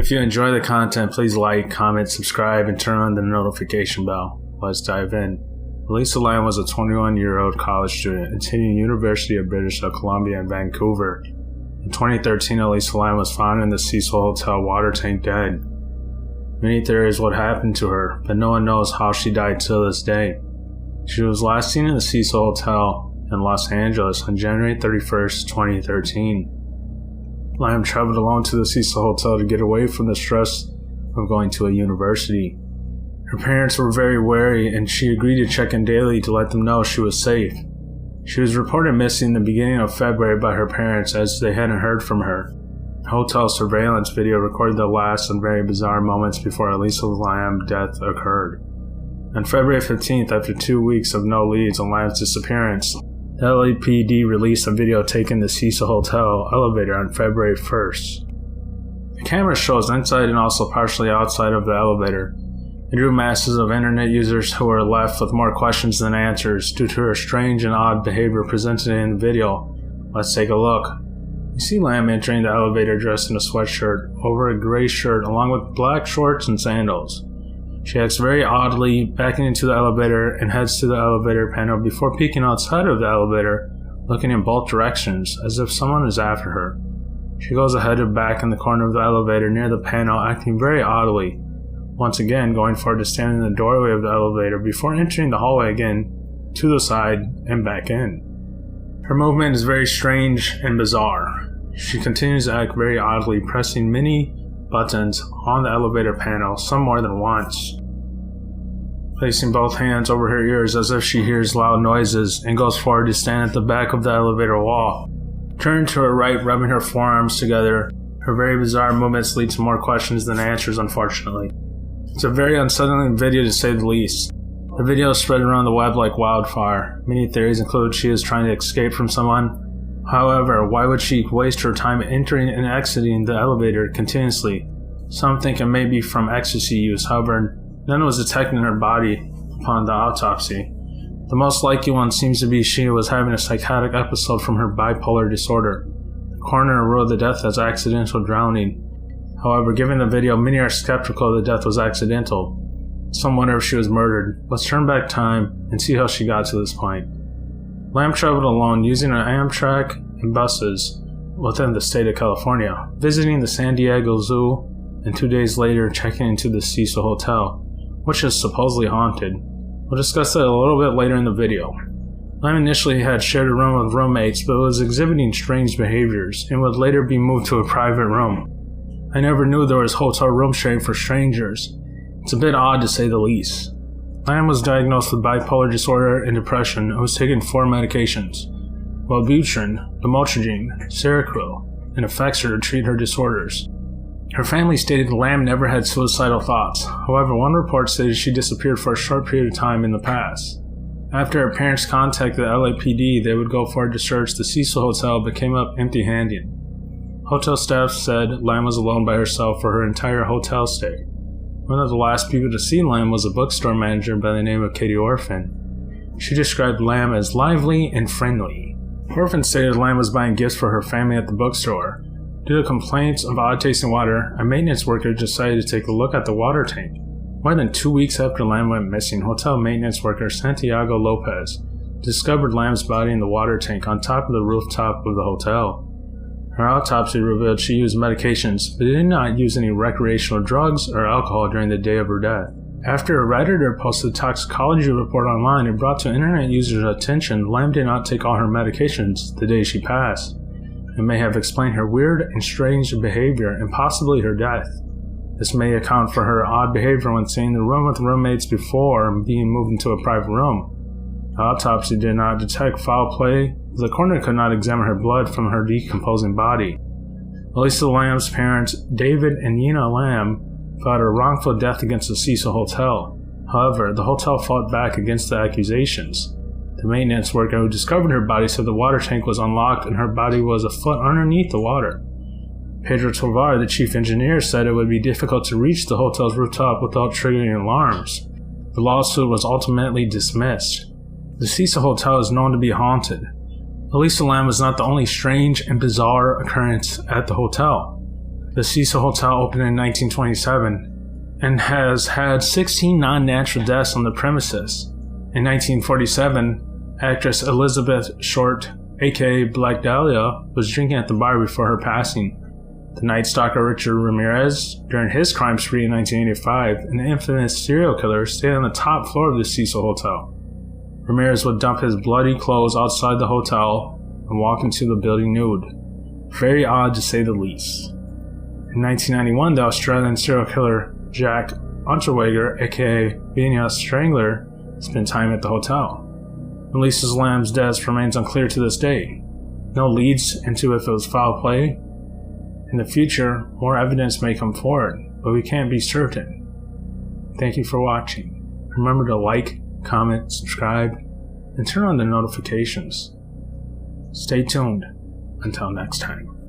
If you enjoy the content, please like, comment, subscribe, and turn on the notification bell. Let's dive in. Elisa Lam was a 21-year-old college student attending University of British Columbia in Vancouver. In 2013, Elisa Lam was found in the Cecil Hotel water tank dead. Many theories what happened to her, but no one knows how she died till this day. She was last seen in the Cecil Hotel in Los Angeles on January 31st, 2013. Lam traveled alone to the Cecil Hotel to get away from the stress of going to a university. Her parents were very wary, and she agreed to check in daily to let them know she was safe. She was reported missing in the beginning of February by her parents as they hadn't heard from her. Hotel surveillance video recorded the last and very bizarre moments before Elisa Lam's death occurred. On February 15th, after 2 weeks of no leads on Lam's disappearance, the LAPD released a video taken in the Cecil Hotel elevator on February 1st. The camera shows inside and also partially outside of the elevator. It drew masses of internet users who were left with more questions than answers due to her strange and odd behavior presented in the video. Let's take a look. You see Lam entering the elevator dressed in a sweatshirt over a gray shirt along with black shorts and sandals. She acts very oddly, backing into the elevator and heads to the elevator panel before peeking outside of the elevator, looking in both directions as if someone is after her. She goes ahead and back in the corner of the elevator near the panel, acting very oddly, once again going forward to stand in the doorway of the elevator before entering the hallway again, to the side and back in. Her movement is very strange and bizarre. She continues to act very oddly, pressing many buttons on the elevator panel, some more than once. Placing both hands over her ears as if she hears loud noises and goes forward to stand at the back of the elevator wall. Turning to her right, rubbing her forearms together. Her very bizarre movements lead to more questions than answers, unfortunately. It's a very unsettling video to say the least. The video spread around the web like wildfire. Many theories include she is trying to escape from someone. However, why would she waste her time entering and exiting the elevator continuously? Some think it may be from ecstasy use, however, none was detected in her body upon the autopsy. The most likely one seems to be she was having a psychotic episode from her bipolar disorder. The coroner ruled the death as accidental drowning. However, given the video, many are skeptical the death was accidental. Some wonder if she was murdered. Let's turn back time and see how she got to this point. Lam traveled alone using an Amtrak and buses within the state of California, visiting the San Diego Zoo, and 2 days later checking into the Cecil Hotel, which is supposedly haunted. We'll discuss that a little bit later in the video. Lam initially had shared a room with roommates, but was exhibiting strange behaviors and would later be moved to a private room. I never knew there was hotel room sharing for strangers. It's a bit odd to say the least. Lam was diagnosed with bipolar disorder and depression and was taking 4 medications: Wellbutrin, lamotrigine, Seroquel, and Effexor to treat her disorders. Her family stated Lam never had suicidal thoughts. However, one report stated she disappeared for a short period of time in the past. After her parents contacted the LAPD, they would go forward to search the Cecil Hotel but came up empty-handed. Hotel staff said Lam was alone by herself for her entire hotel stay. One of the last people to see Lam was a bookstore manager by the name of Katie Orphan. She described Lam as lively and friendly. Orphan stated Lam was buying gifts for her family at the bookstore. Due to complaints of odd-tasting water, a maintenance worker decided to take a look at the water tank. More than 2 weeks after Lam went missing, hotel maintenance worker Santiago Lopez discovered Lam's body in the water tank on top of the rooftop of the hotel. Her autopsy revealed she used medications, but did not use any recreational drugs or alcohol during the day of her death. After a Redditor posted a toxicology report online, it brought to internet users' attention Lam did not take all her medications the day she passed. It may have explained her weird and strange behavior and possibly her death. This may account for her odd behavior when staying in the room with roommates before being moved into a private room. The autopsy did not detect foul play. The coroner could not examine her blood from her decomposing body. Elisa Lam's parents, David and Nina Lam, filed a wrongful death against the Cecil Hotel. However, the hotel fought back against the accusations. The maintenance worker who discovered her body said the water tank was unlocked and her body was a foot underneath the water. Pedro Tovar, the chief engineer, said it would be difficult to reach the hotel's rooftop without triggering alarms. The lawsuit was ultimately dismissed. The Cecil Hotel is known to be haunted. Elisa Lam was not the only strange and bizarre occurrence at the hotel. The Cecil Hotel opened in 1927 and has had 16 non-natural deaths on the premises. In 1947, actress Elizabeth Short, aka Black Dahlia, was drinking at the bar before her passing. The Night Stalker Richard Ramirez, during his crime spree in 1985, an infamous serial killer, stayed on the top floor of the Cecil Hotel. Ramirez would dump his bloody clothes outside the hotel and walk into the building nude. Very odd to say the least. In 1991, the Australian serial killer Jack Unterweger, aka Vinya Strangler, spent time at the hotel. Elisa Lam's death remains unclear to this day. No leads into if it was foul play. In the future, more evidence may come forward, but we can't be certain. Thank you for watching. Remember to like, comment, subscribe, and turn on the notifications. Stay tuned. Until next time.